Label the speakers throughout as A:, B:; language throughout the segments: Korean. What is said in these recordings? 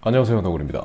A: 안녕하세요, 너구리입니다.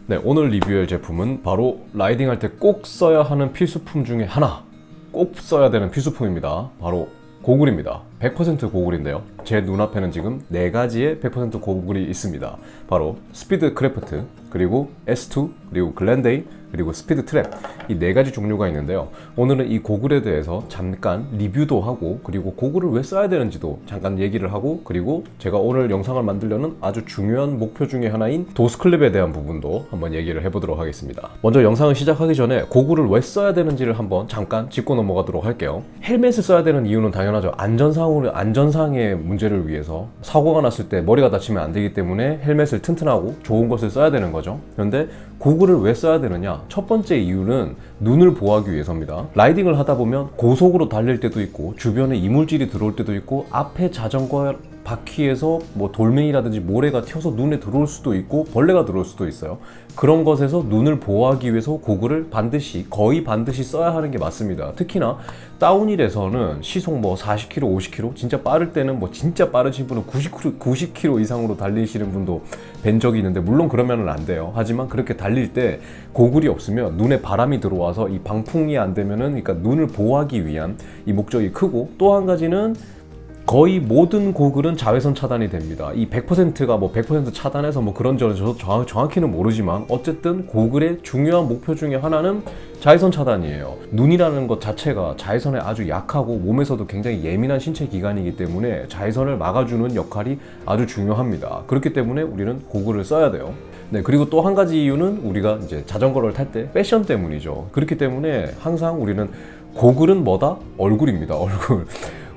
A: 네, 오늘 리뷰할 제품은 바로 라이딩 할 때 꼭 써야 하는 필수품 중에 하나, 꼭 써야 되는 필수품입니다. 바로 고글입니다. 100% 고글인데요, 제 눈앞에는 지금 4가지의 100% 고글이 있습니다. 바로 스피드 크래프트, 그리고 S2, 그리고 글렌데이, 그리고 스피드 트랩, 이 4가지 종류가 있는데요, 오늘은 이 고글에 대해서 잠깐 리뷰도 하고, 그리고 고글을 왜 써야 되는지도 잠깐 얘기를 하고, 그리고 제가 오늘 영상을 만들려는 아주 중요한 목표 중에 하나인 도스클립에 대한 부분도 한번 얘기를 해보도록 하겠습니다. 먼저 영상을 시작하기 전에 고글을 왜 써야 되는지를 한번 잠깐 짚고 넘어가도록 할게요. 헬멧을 써야 되는 이유는 당연하죠. 안전상의 문제를 위해서 사고가 났을 때 머리가 다치면 안 되기 때문에 헬멧을 튼튼하고 좋은 것을 써야 되는 거죠. 그런데 고글을 왜 써야 되느냐? 첫 번째 이유는 눈을 보호하기 위해서입니다. 라이딩을 하다 보면 고속으로 달릴 때도 있고, 주변에 이물질이 들어올 때도 있고, 앞에 자전거 바퀴에서 뭐 돌멩이라든지 모래가 튀어서 눈에 들어올 수도 있고, 벌레가 들어올 수도 있어요. 그런 것에서 눈을 보호하기 위해서 고글을 거의 반드시 써야 하는 게 맞습니다. 특히나 다운힐에서는 시속 뭐 40km, 50km, 진짜 빠를 때는 뭐 진짜 빠르신 분은 90km 이상으로 달리시는 분도 뵌 적이 있는데, 물론 그러면은 안 돼요. 하지만 그렇게 달릴 때 고글이 없으면 눈에 바람이 들어와서 이 방풍이 안 되면은, 그러니까 눈을 보호하기 위한 이 목적이 크고, 또 한 가지는 거의 모든 고글은 자외선 차단이 됩니다. 이 100%가 뭐 100% 차단해서 뭐 그런저런 저도 정확히는 모르지만, 어쨌든 고글의 중요한 목표 중에 하나는 자외선 차단이에요. 눈이라는 것 자체가 자외선에 아주 약하고 몸에서도 굉장히 예민한 신체 기관이기 때문에 자외선을 막아주는 역할이 아주 중요합니다. 그렇기 때문에 우리는 고글을 써야 돼요. 네, 그리고 또 한 가지 이유는 우리가 이제 자전거를 탈 때 패션 때문이죠. 그렇기 때문에 항상 우리는 고글은 뭐다? 얼굴입니다. 얼굴.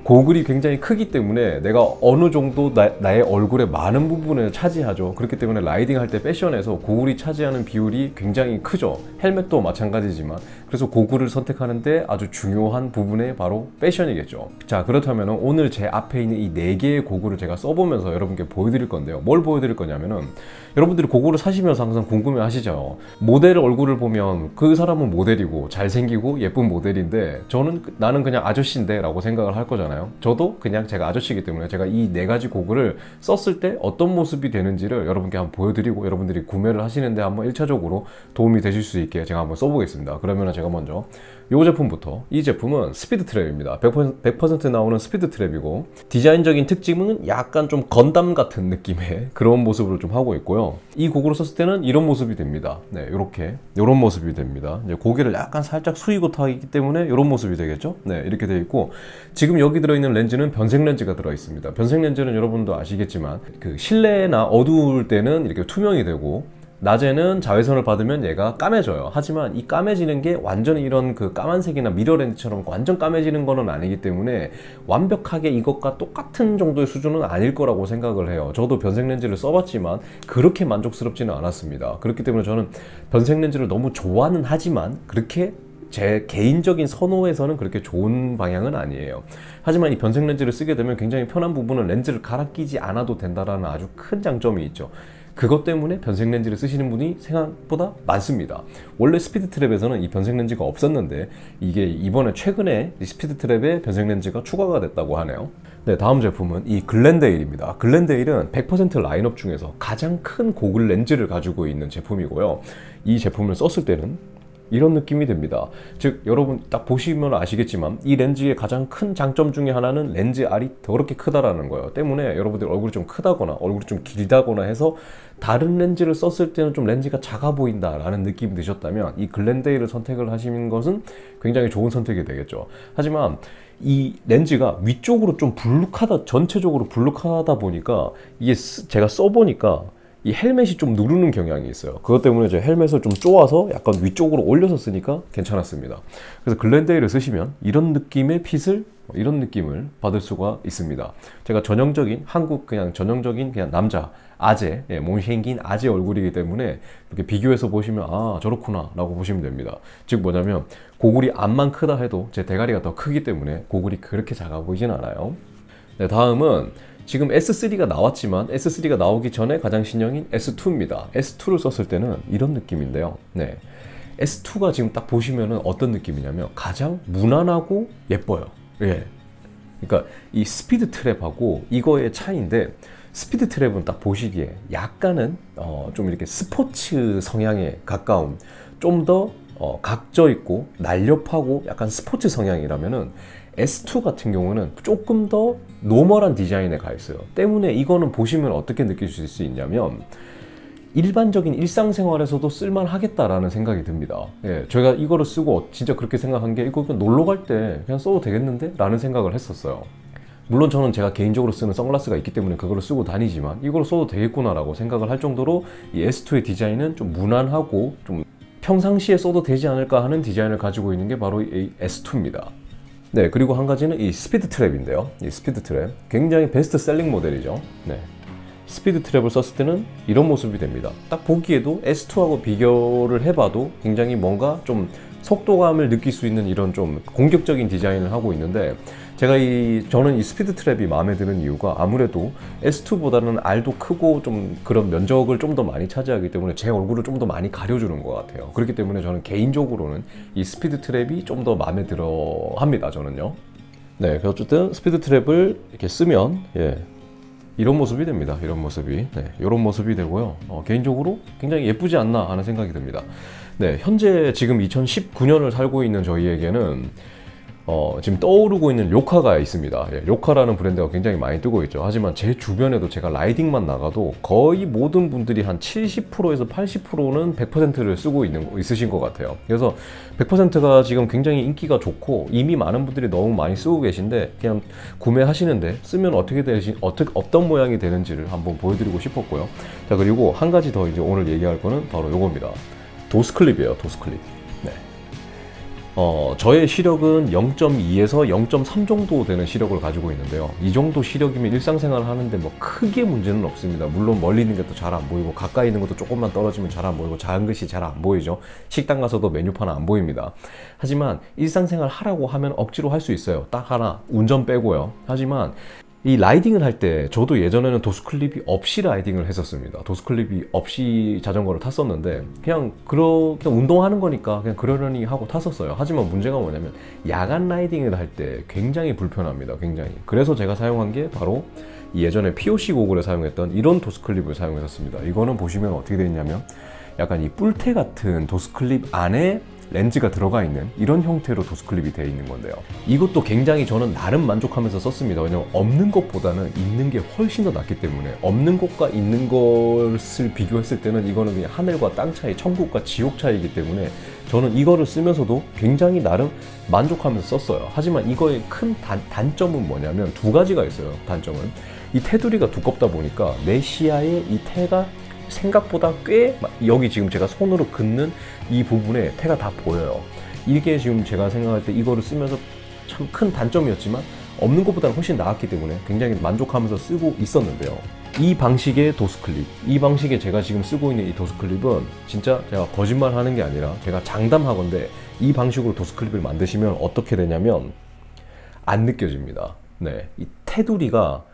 A: 고글이 굉장히 크기 때문에 내가 어느 정도 나의 얼굴의 많은 부분을 차지하죠. 그렇기 때문에 라이딩 할 때 패션에서 고글이 차지하는 비율이 굉장히 크죠. 헬멧도 마찬가지지만. 그래서 고글을 선택하는데 아주 중요한 부분이 바로 패션이겠죠. 자, 그렇다면 오늘 제 앞에 있는 이 4개의 고글을 제가 써보면서 여러분께 보여드릴 건데요, 뭘 보여드릴 거냐면은, 여러분들이 고글을 사시면서 항상 궁금해 하시죠. 모델 얼굴을 보면 그 사람은 모델이고 잘생기고 예쁜 모델인데, 나는 그냥 아저씨인데 라고 생각을 할 거잖아요. 저도 그냥 제가 아저씨이기 때문에 제가 이 4가지 고글을 썼을 때 어떤 모습이 되는지를 여러분께 한번 보여드리고, 여러분들이 구매를 하시는데 한번 1차적으로 도움이 되실 수 있게 제가 한번 써보겠습니다. 그러면 제가 먼저 이 제품부터, 이 제품은 스피드 트랩입니다. 100% 나오는 스피드 트랩이고, 디자인적인 특징은 약간 좀 건담 같은 느낌의 그런 모습을 좀 하고 있고요. 이 고글을 썼을 때는 이런 모습이 됩니다. 네, 이런 모습이 됩니다. 이제 고개를 약간 살짝 숙이고 타기 때문에 이런 모습이 되겠죠. 네, 이렇게 되어 있고, 지금 여기 들어있는 렌즈는 변색 렌즈가 들어 있습니다. 변색 렌즈는 여러분도 아시겠지만, 그 실내나 어두울 때는 이렇게 투명이 되고, 낮에는 자외선을 받으면 얘가 까매져요. 하지만 이 까매지는 게 완전히 이런 그 까만색이나 미러 렌즈처럼 완전 까매지는 거는 아니기 때문에 완벽하게 이것과 똑같은 정도의 수준은 아닐 거라고 생각을 해요. 저도 변색 렌즈를 써봤지만 그렇게 만족스럽지는 않았습니다. 그렇기 때문에 저는 변색 렌즈를 너무 좋아는 하지만 그렇게 제 개인적인 선호에서는 그렇게 좋은 방향은 아니에요. 하지만 이 변색 렌즈를 쓰게 되면 굉장히 편한 부분은 렌즈를 갈아 끼지 않아도 된다는 아주 큰 장점이 있죠. 그것 때문에 변색 렌즈를 쓰시는 분이 생각보다 많습니다. 원래 스피드 트랩에서는 이 변색 렌즈가 없었는데, 이게 이번에 최근에 이 스피드 트랩에 변색 렌즈가 추가가 됐다고 하네요. 네, 다음 제품은 이 글렌데일입니다. 글렌데일은 100% 라인업 중에서 가장 큰 고글 렌즈를 가지고 있는 제품이고요. 이 제품을 썼을 때는 이런 느낌이 됩니다. 즉, 여러분 딱 보시면 아시겠지만 이 렌즈의 가장 큰 장점 중에 하나는 렌즈 알이 더럽게 크다라는 거예요. 때문에 여러분들 얼굴이 좀 크다거나 얼굴이 좀 길다거나 해서 다른 렌즈를 썼을 때는 좀 렌즈가 작아 보인다라는 느낌이 드셨다면, 이 글렌데일을 선택을 하시는 것은 굉장히 좋은 선택이 되겠죠. 하지만 이 렌즈가 위쪽으로 좀 전체적으로 불룩하다 보니까, 이게 제가 써보니까 이 헬멧이 좀 누르는 경향이 있어요. 그것 때문에 이제 헬멧을 좀 쪼아서 약간 위쪽으로 올려서 쓰니까 괜찮았습니다. 그래서 글렌데일을 쓰시면 이런 느낌의 이런 느낌을 받을 수가 있습니다. 제가 전형적인 그냥 남자 아재, 못생긴 아재 얼굴이기 때문에 이렇게 비교해서 보시면 아, 저렇구나 라고 보시면 됩니다. 즉 뭐냐면, 고글이 앞만 크다 해도 제 대가리가 더 크기 때문에 고글이 그렇게 작아 보이진 않아요. 네, 다음은 지금 S3가 나왔지만 S3가 나오기 전에 가장 신형인 S2입니다. S2를 썼을 때는 이런 느낌인데요. 네, S2가 지금 딱 보시면은 어떤 느낌이냐면 가장 무난하고 예뻐요. 예. 그러니까 이 스피드 트랩하고 이거의 차이인데, 스피드 트랩은 딱 보시기에 약간은 좀 이렇게 스포츠 성향에 가까운, 좀 더 각져 있고 날렵하고 약간 스포츠 성향이라면은 S2 같은 경우는 조금 더 노멀한 디자인에 가 있어요. 때문에 이거는 보시면 어떻게 느끼실 수 있냐면 일반적인 일상생활에서도 쓸만하겠다라는 생각이 듭니다. 예, 제가 이거를 쓰고 진짜 그렇게 생각한 게 이거 그냥 놀러 갈 때 그냥 써도 되겠는데? 라는 생각을 했었어요. 물론 저는 제가 개인적으로 쓰는 선글라스가 있기 때문에 그거를 쓰고 다니지만 이걸 써도 되겠구나 라고 생각을 할 정도로 이 S2의 디자인은 좀 무난하고 좀 평상시에 써도 되지 않을까 하는 디자인을 가지고 있는 게 바로 이 S2입니다. 네, 그리고 한 가지는 이 스피드 트랩인데요. 이 스피드 트랩 굉장히 베스트 셀링 모델이죠. 네, 스피드 트랩을 썼을 때는 이런 모습이 됩니다. 딱 보기에도 S2하고 비교를 해봐도 굉장히 뭔가 좀 속도감을 느낄 수 있는 이런 좀 공격적인 디자인을 하고 있는데, 저는 이 스피드 트랩이 마음에 드는 이유가 아무래도 S2보다는 R도 크고 좀 그런 면적을 좀 더 많이 차지하기 때문에 제 얼굴을 좀 더 많이 가려주는 것 같아요. 그렇기 때문에 저는 개인적으로는 이 스피드 트랩이 좀 더 마음에 들어 합니다, 저는요. 네, 어쨌든 스피드 트랩을 이렇게 쓰면 이런 모습이 됩니다. 이런 모습이. 네, 이런 모습이 되고요. 개인적으로 굉장히 예쁘지 않나 하는 생각이 듭니다. 네, 현재 지금 2019년을 살고 있는 저희에게는 지금 떠오르고 있는 료카가 있습니다. 료카라는 브랜드가 굉장히 많이 뜨고 있죠. 하지만 제 주변에도 제가 라이딩만 나가도 거의 모든 분들이 한 70%에서 80%는 100%를 쓰고 있으신 것 같아요. 그래서 100%가 지금 굉장히 인기가 좋고 이미 많은 분들이 너무 많이 쓰고 계신데 그냥 구매하시는데 쓰면 어떤 모양이 되는지를 한번 보여드리고 싶었고요. 자, 그리고 한 가지 더 이제 오늘 얘기할 거는 바로 요겁니다. 도스클립이에요, 도스클립. 네. 저의 시력은 0.2에서 0.3 정도 되는 시력을 가지고 있는데요. 이 정도 시력이면 일상생활 하는데 뭐 크게 문제는 없습니다. 물론 멀리 있는 것도 잘 안 보이고 가까이 있는 것도 조금만 떨어지면 잘 안 보이고 작은 글씨 잘 안 보이죠. 식당 가서도 메뉴판은 안 보입니다. 하지만 일상생활 하라고 하면 억지로 할 수 있어요. 딱 하나, 운전 빼고요. 하지만 이 라이딩을 할 때 저도 예전에는 도스클립이 없이 라이딩을 했었습니다. 도스클립이 없이 자전거를 탔었는데 그냥 운동하는 거니까 그냥 그러려니 하고 탔었어요. 하지만 문제가 뭐냐면 야간 라이딩을 할 때 굉장히 불편합니다. 굉장히. 그래서 제가 사용한 게 바로 예전에 POC 고글에 사용했던 이런 도스클립을 사용했었습니다. 이거는 보시면 어떻게 되어 있냐면 약간 이 뿔테 같은 도스클립 안에 렌즈가 들어가 있는 이런 형태로 도스클립이 되어 있는 건데요. 이것도 굉장히 저는 나름 만족하면서 썼습니다. 왜냐면 없는 것보다는 있는 게 훨씬 더 낫기 때문에, 없는 것과 있는 것을 비교했을 때는 이거는 그냥 하늘과 땅 차이, 천국과 지옥 차이이기 때문에 저는 이거를 쓰면서도 굉장히 나름 만족하면서 썼어요. 하지만 이거의 큰 단점은 뭐냐면 두 가지가 있어요. 단점은 이 테두리가 두껍다 보니까 내 시야에 이 테가 생각보다 꽤, 여기 지금 제가 손으로 긋는 이 부분에 테가 다 보여요. 이게 지금 제가 생각할 때 이거를 쓰면서 참 큰 단점이었지만 없는 것보다는 훨씬 나았기 때문에 굉장히 만족하면서 쓰고 있었는데요. 이 방식의 도스클립, 이 방식에 제가 지금 쓰고 있는 이 도스클립은 진짜 제가 거짓말 하는 게 아니라 제가 장담하건대 이 방식으로 도스클립을 만드시면 어떻게 되냐면 안 느껴집니다. 네, 이 테두리가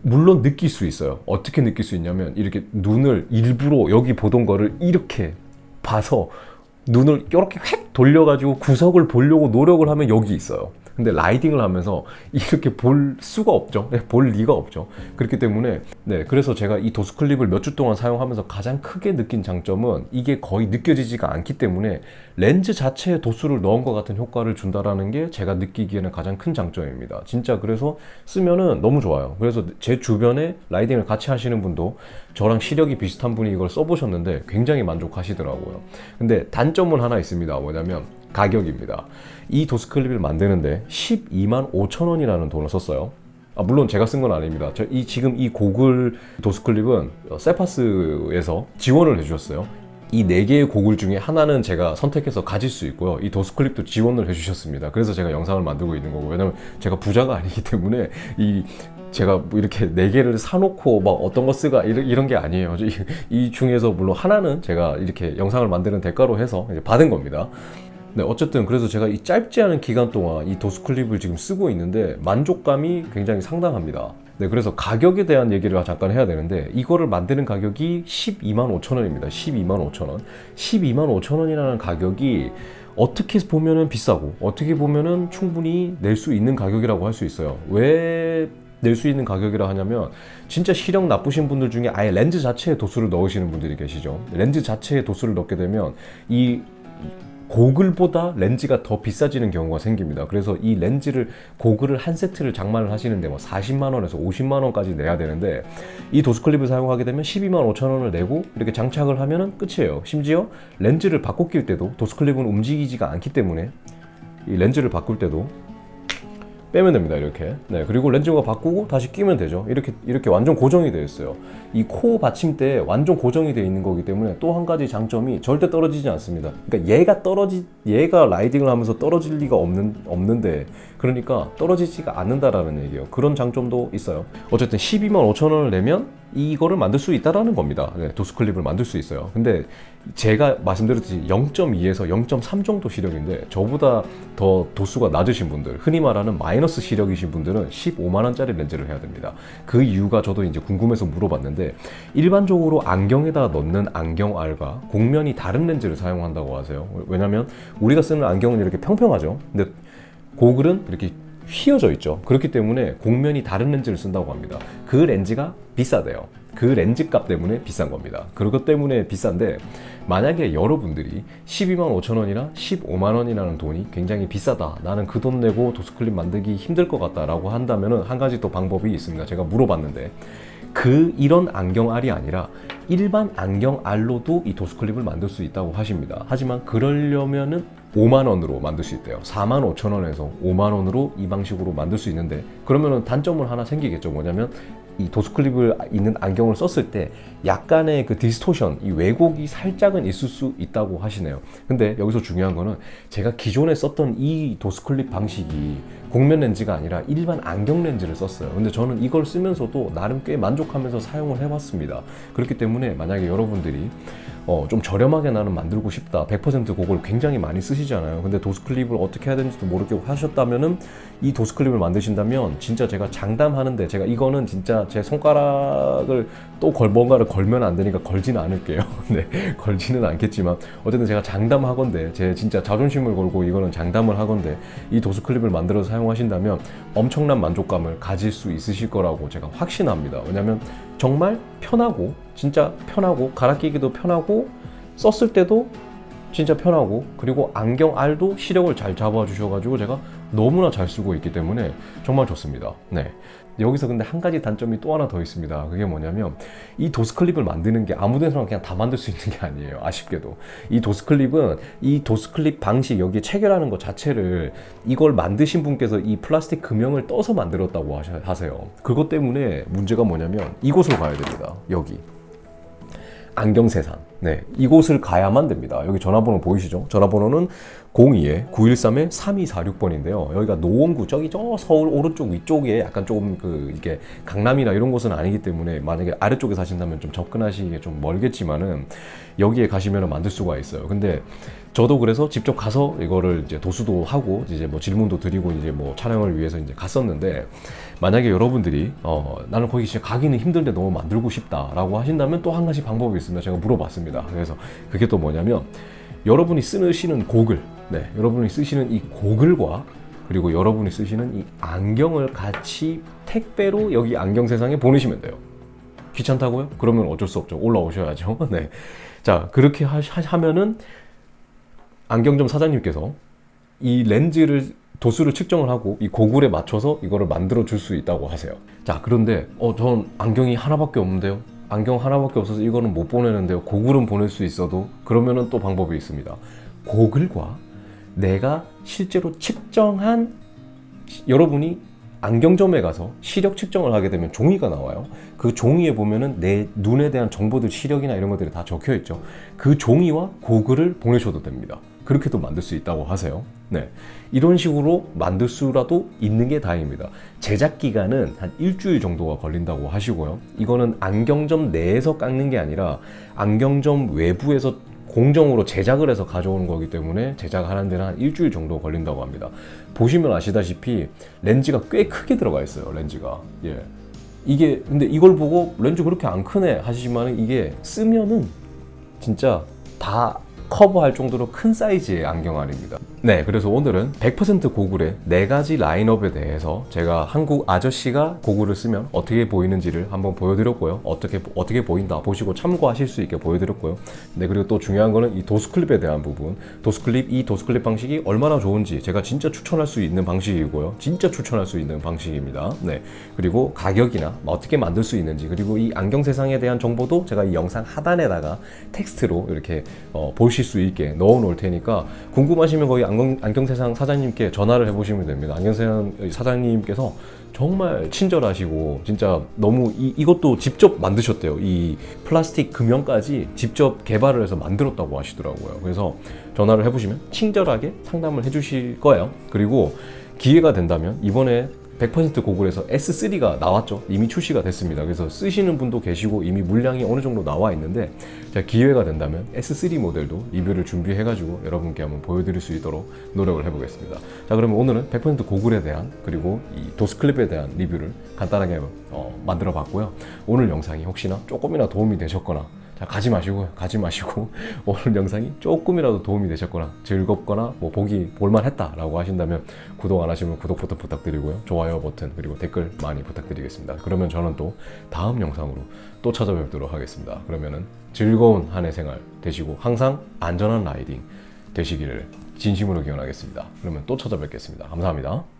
A: 물론 느낄 수 있어요. 어떻게 느낄 수 있냐면 이렇게 눈을 일부러 여기 보던 거를 이렇게 봐서 눈을 이렇게 휙 돌려가지고 구석을 보려고 노력을 하면 여기 있어요. 근데 라이딩을 하면서 이렇게 볼 수가 없죠. 볼 리가 없죠. 그렇기 때문에 그래서 제가 이 도스클립을 몇 주 동안 사용하면서 가장 크게 느낀 장점은 이게 거의 느껴지지가 않기 때문에 렌즈 자체에 도수를 넣은 것 같은 효과를 준다라는 게 제가 느끼기에는 가장 큰 장점입니다. 진짜 그래서 쓰면은 너무 좋아요. 그래서 제 주변에 라이딩을 같이 하시는 분도 저랑 시력이 비슷한 분이 이걸 써보셨는데 굉장히 만족하시더라고요. 근데 단점은 하나 있습니다. 뭐냐면 가격입니다. 이 도스클립을 만드는데 12만 5천 원이라는 돈을 썼어요. 물론 제가 쓴 건 아닙니다. 지금 이 고글 도스클립은 세파스에서 지원을 해주셨어요. 이 4개의 고글 중에 하나는 제가 선택해서 가질 수 있고요. 이 도스클립도 지원을 해주셨습니다. 그래서 제가 영상을 만들고 있는 거고, 왜냐면 제가 부자가 아니기 때문에 제가 뭐 이렇게 4개를 사놓고 막 어떤 거 쓰가 이런 게 아니에요. 이 중에서 물론 하나는 제가 이렇게 영상을 만드는 대가로 해서 받은 겁니다. 네, 어쨌든 그래서 제가 이 짧지 않은 기간 동안 이 도스클립을 지금 쓰고 있는데 만족감이 굉장히 상당합니다. 네, 그래서 가격에 대한 얘기를 잠깐 해야 되는데 이거를 만드는 가격이 12만 5천 원입니다. 12만 5천 원. 12만 5천 원이라는 가격이 어떻게 보면은 비싸고 어떻게 보면은 충분히 낼 수 있는 가격이라고 할 수 있어요. 왜 낼 수 있는 가격이라 하냐면 진짜 시력 나쁘신 분들 중에 아예 렌즈 자체에 도수를 넣으시는 분들이 계시죠. 렌즈 자체에 도수를 넣게 되면 이 고글보다 렌즈가 더 비싸지는 경우가 생깁니다. 그래서 이 렌즈를 고글을 한 세트를 장만을 하시는데 뭐 40만 원에서 50만 원까지 내야 되는데 이 도스클립을 사용하게 되면 12만 5천 원을 내고 이렇게 장착을 하면은 끝이에요. 심지어 렌즈를 바꿔 낄 때도 도스클립은 움직이지가 않기 때문에 이 렌즈를 바꿀 때도 빼면 됩니다. 이렇게. 네, 그리고 렌즈가 바꾸고 다시 끼면 되죠. 이렇게 완전 고정이 되어 있어요. 이 코 받침대에 완전 고정이 되어 있는 거기 때문에 또 한 가지 장점이 절대 떨어지지 않습니다. 그러니까 얘가 라이딩을 하면서 떨어질 리가 없는데, 그러니까 떨어지지가 않는다라는 얘기예요. 그런 장점도 있어요. 어쨌든 12만 5천 원을 내면 이거를 만들 수 있다라는 겁니다. 네, 도스클립을 만들 수 있어요. 근데 제가 말씀드렸듯이 0.2에서 0.3 정도 시력인데 저보다 더 도수가 낮으신 분들, 흔히 말하는 마이너스 시력이신 분들은 15만 원짜리 렌즈를 해야 됩니다. 그 이유가 저도 이제 궁금해서 물어봤는데, 일반적으로 안경에다 넣는 안경알과 곡면이 다른 렌즈를 사용한다고 하세요. 왜냐면 우리가 쓰는 안경은 이렇게 평평하죠. 근데 고글은 이렇게 휘어져 있죠. 그렇기 때문에 곡면이 다른 렌즈를 쓴다고 합니다. 그 렌즈가 비싸대요. 그 렌즈 값 때문에 비싼 겁니다. 그것 때문에 비싼데, 만약에 여러분들이 12만 5천 원이나 15만 원이라는 돈이 굉장히 비싸다, 나는 그 돈 내고 도스클립 만들기 힘들 것 같다 라고 한다면 한 가지 또 방법이 있습니다. 제가 물어봤는데 이런 안경알이 아니라 일반 안경알로도 이 도스클립을 만들 수 있다고 하십니다. 하지만 그러려면은 5만 원으로 만들 수 있대요. 4만 5천 원에서 5만 원으로 이 방식으로 만들 수 있는데, 그러면은 단점은 하나 생기겠죠. 뭐냐면 이 도스클립을 있는 안경을 썼을 때 약간의 그 디스토션, 이 왜곡이 살짝은 있을 수 있다고 하시네요. 근데 여기서 중요한 거는 제가 기존에 썼던 이 도스클립 방식이 곡면 렌즈가 아니라 일반 안경 렌즈를 썼어요. 근데 저는 이걸 쓰면서도 나름 꽤 만족하면서 사용을 해봤습니다. 그렇기 때문에 만약에 여러분들이 좀 저렴하게 나는 만들고 싶다, 100% 그걸 굉장히 많이 쓰시잖아요. 근데 도스클립을 어떻게 해야 되는지도 모르겠고 하셨다면은, 이 도스클립을 만드신다면 진짜 제가 장담하는데, 제가 이거는 진짜 제 손가락을 또 뭔가를 걸면 안 되니까 걸지는 않을게요. 네, 걸지는 않겠지만 어쨌든 제가 장담하건대, 제 진짜 자존심을 걸고 이거는 장담을 하건대, 이 도스클립을 만들어서 사용하신다면 엄청난 만족감을 가질 수 있으실 거라고 제가 확신합니다. 왜냐면 정말 편하고, 진짜 편하고, 갈아 끼기도 편하고, 썼을 때도 진짜 편하고, 그리고 안경알도 시력을 잘 잡아주셔가지고 제가 너무나 잘 쓰고 있기 때문에 정말 좋습니다. 네. 여기서 근데 한 가지 단점이 또 하나 더 있습니다. 그게 뭐냐면 이 도스클립을 만드는 게 아무 데서나 그냥 다 만들 수 있는 게 아니에요. 아쉽게도. 이 도스클립은 이 도스클립 방식, 여기에 체결하는 것 자체를 이걸 만드신 분께서 이 플라스틱 금형을 떠서 만들었다고 하세요. 그것 때문에 문제가 뭐냐면 이곳으로 가야 됩니다. 여기. 안경세산. 네, 이곳을 가야만 됩니다. 여기 전화번호 보이시죠? 전화번호는 02-913-3246번인데요. 여기가 노원구, 저 서울 오른쪽 위쪽에 약간 조금 이게 강남이나 이런 곳은 아니기 때문에 만약에 아래쪽에 사신다면 좀 접근하시기에 좀 멀겠지만은 여기에 가시면 만들 수가 있어요. 근데 저도 그래서 직접 가서 이거를 이제 도수도 하고 이제 뭐 질문도 드리고 이제 뭐 촬영을 위해서 이제 갔었는데, 만약에 여러분들이 나는 거기 진짜 가기는 힘든데 너무 만들고 싶다라고 하신다면 또 한 가지 방법이 있습니다. 제가 물어봤습니다. 그래서 그게 또 뭐냐면, 여러분이 쓰시는 고글, 네, 여러분이 쓰시는 이 고글과 그리고 여러분이 쓰시는 이 안경을 같이 택배로 여기 안경세상에 보내시면 돼요. 귀찮다고요? 그러면 어쩔 수 없죠. 올라오셔야죠. 네. 자, 그렇게 하면은 안경점 사장님께서 이 렌즈를 도수를 측정을 하고 이 고글에 맞춰서 이거를 만들어 줄 수 있다고 하세요. 자, 그런데 전 안경이 하나밖에 없는데요. 안경 하나밖에 없어서 이거는 못 보내는데요. 고글은 보낼 수 있어도, 그러면은 또 방법이 있습니다. 고글과 내가 실제로 측정한, 여러분이 안경점에 가서 시력 측정을 하게 되면 종이가 나와요. 그 종이에 보면은 내 눈에 대한 정보들, 시력이나 이런 것들이 다 적혀 있죠. 그 종이와 고글을 보내셔도 됩니다. 그렇게도 만들 수 있다고 하세요. 네, 이런 식으로 만들 수라도 있는 게 다행입니다. 제작 기간은 한 일주일 정도가 걸린다고 하시고요. 이거는 안경점 내에서 깎는 게 아니라 안경점 외부에서 공정으로 제작을 해서 가져오는 거기 때문에 제작하는 데는 한 일주일 정도 걸린다고 합니다. 보시면 아시다시피 렌즈가 꽤 크게 들어가 있어요. 렌즈가. 예. 이게 근데 이걸 보고 렌즈 그렇게 안 크네 하시지만, 이게 쓰면은 진짜 다 커버할 정도로 큰 사이즈의 안경알입니다. 네, 그래서 오늘은 100% 고글의 4가지 라인업에 대해서 제가 한국 아저씨가 고글을 쓰면 어떻게 보이는지를 한번 보여드렸고요. 어떻게 보인다 보시고 참고하실 수 있게 보여드렸고요. 네, 그리고 또 중요한 거는 이 도스클립에 대한 부분. 이 도스클립 방식이 얼마나 좋은지 제가 진짜 추천할 수 있는 방식이고요. 진짜 추천할 수 있는 방식입니다. 네, 그리고 가격이나 어떻게 만들 수 있는지, 그리고 이 안경 세상에 대한 정보도 제가 이 영상 하단에다가 텍스트로 이렇게 보실 수 있게 넣어 놓을 테니까 궁금하시면 거기 안경세상 사장님께 전화를 해보시면 됩니다. 안경세상 사장님께서 정말 친절하시고 진짜 너무 이것도 직접 만드셨대요. 이 플라스틱 금형까지 직접 개발을 해서 만들었다고 하시더라고요. 그래서 전화를 해보시면 친절하게 상담을 해주실 거예요. 그리고 기회가 된다면 이번에 100% 고글에서 S3가 나왔죠. 이미 출시가 됐습니다. 그래서 쓰시는 분도 계시고 이미 물량이 어느 정도 나와 있는데, 제가 기회가 된다면 S3 모델도 리뷰를 준비해가지고 여러분께 한번 보여드릴 수 있도록 노력을 해보겠습니다. 자, 그러면 오늘은 100% 고글에 대한, 그리고 이 도스클립에 대한 리뷰를 간단하게 만들어 봤고요. 오늘 영상이 혹시나 조금이나 도움이 되셨거나, 자, 가지 마시고 오늘 영상이 조금이라도 도움이 되셨거나 즐겁거나 뭐 볼만 했다라고 하신다면 구독 안 하시면 구독 버튼 부탁드리고요. 좋아요 버튼 그리고 댓글 많이 부탁드리겠습니다. 그러면 저는 또 다음 영상으로 또 찾아뵙도록 하겠습니다. 그러면은 즐거운 한 해 생활 되시고 항상 안전한 라이딩 되시기를 진심으로 기원하겠습니다. 그러면 또 찾아뵙겠습니다. 감사합니다.